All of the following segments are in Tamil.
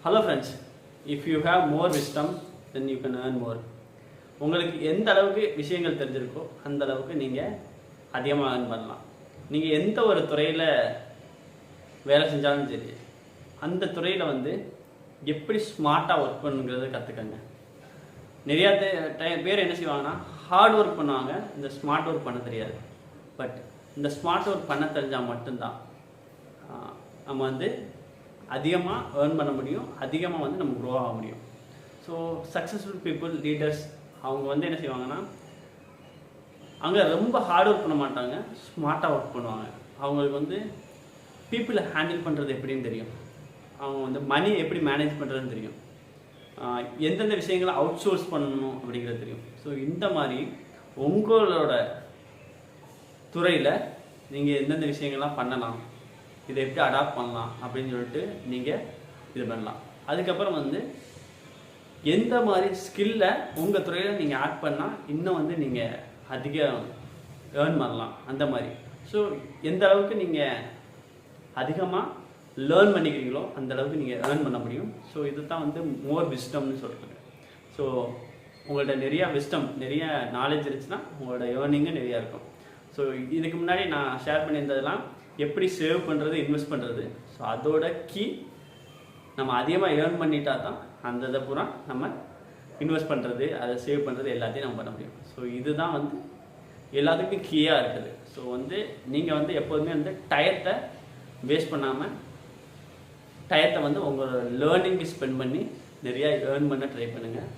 Hello friends, if you have more wisdom, then you can earn more. உங்களுக்கு எந்த அளவுக்கு விஷயங்கள் தெரிஞ்சிருக்கோ அந்த அளவுக்கு நீங்கள் அதிகமாக earn பண்ணலாம். நீங்கள் எந்த ஒரு துறையில் வேலை செஞ்சாலும் சரி, அந்த துறையில் வந்து எப்படி ஸ்மார்ட்டாக ஒர்க் பண்ணுங்கிறத கற்றுக்கங்க. நிறையா பேர் என்ன செய்வாங்கன்னா ஹார்ட் ஒர்க் பண்ணுவாங்க, இந்த ஸ்மார்ட் ஒர்க் பண்ண தெரியாது. பட் இந்த ஸ்மார்ட் ஒர்க் பண்ண தெரிஞ்சால் மட்டும்தான் நம்ம வந்து அதிகமாக ஏர்ன் பண்ண முடியும், அதிகமாக வந்து நம்ம க்ரோ ஆக முடியும். ஸோ சக்ஸஸ்ஃபுல் பீப்புள், லீடர்ஸ், அவங்க வந்து என்ன செய்வாங்கன்னா அங்கே ரொம்ப ஹார்ட் ஒர்க் பண்ண மாட்டாங்க, ஸ்மார்ட்டாக ஒர்க் பண்ணுவாங்க. அவங்களுக்கு வந்து பீப்புளை ஹேண்டில் பண்ணுறது எப்படின்னு தெரியும், அவங்க வந்து மணி எப்படி மேனேஜ் பண்ணுறதுன்னு தெரியும், எந்தெந்த விஷயங்களை அவுட் சோர்ஸ் பண்ணணும் அப்படிங்கிறது தெரியும். ஸோ இந்த மாதிரி உங்களோட துறையில் நீங்கள் எந்தெந்த விஷயங்கள்லாம் பண்ணலாம், இதை எப்படி அடாப்ட் பண்ணலாம் அப்படின்னு சொல்லிட்டு நீங்கள் இது பண்ணலாம். அதுக்கப்புறம் வந்து எந்த மாதிரி ஸ்கில்லை உங்கள் துறையில் நீங்கள் ஆட் பண்ணால் இன்னும் வந்து நீங்கள் அதிகம் ஏர்ன் பண்ணலாம் அந்த மாதிரி. ஸோ எந்த அளவுக்கு நீங்கள் அதிகமாக லேர்ன் பண்ணிக்கிறீங்களோ அந்த அளவுக்கு நீங்கள் ஏர்ன் பண்ண முடியும். ஸோ இது தான் வந்து மோர் விஸ்டம்னு சொல்கிறாங்க. ஸோ உங்கள்கிட்ட நிறையா விஸ்டம், நிறைய நாலேஜ் இருந்துச்சுன்னா உங்களோட ஏர்னிங்கும் நிறையா இருக்கும். ஸோ இதுக்கு முன்னாடி நான் ஷேர் பண்ணியிருந்ததெல்லாம் எப்படி சேவ் பண்ணுறது, இன்வெஸ்ட் பண்ணுறது. ஸோ அதோட கீ நம்ம அதிகமாக ஏர்ன் பண்ணிட்டா தான் அந்த இதை பூரா நம்ம இன்வெஸ்ட் பண்ணுறது, அதை சேவ் பண்ணுறது எல்லாத்தையும் நம்ம பண்ண முடியும். ஸோ இதுதான் வந்து எல்லாத்துக்கும் கீயாக இருக்குது. ஸோ வந்து நீங்கள் வந்து எப்போதுமே வந்து டயத்தை வேஸ்ட் பண்ணாமல் டயத்தை வந்து உங்களோட லேர்னிங்கு ஸ்பெண்ட் பண்ணி நிறையா ஏர்ன் பண்ண ட்ரை பண்ணுங்கள்.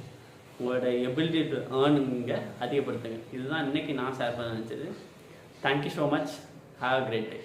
உங்களோட எபிலிட்டி டு ஏர்னுங்க அதிகப்படுத்துங்க. இதுதான் இன்றைக்கி நான் ஷேர் பண்ண நினச்சது. Thank you so much. Have a great day.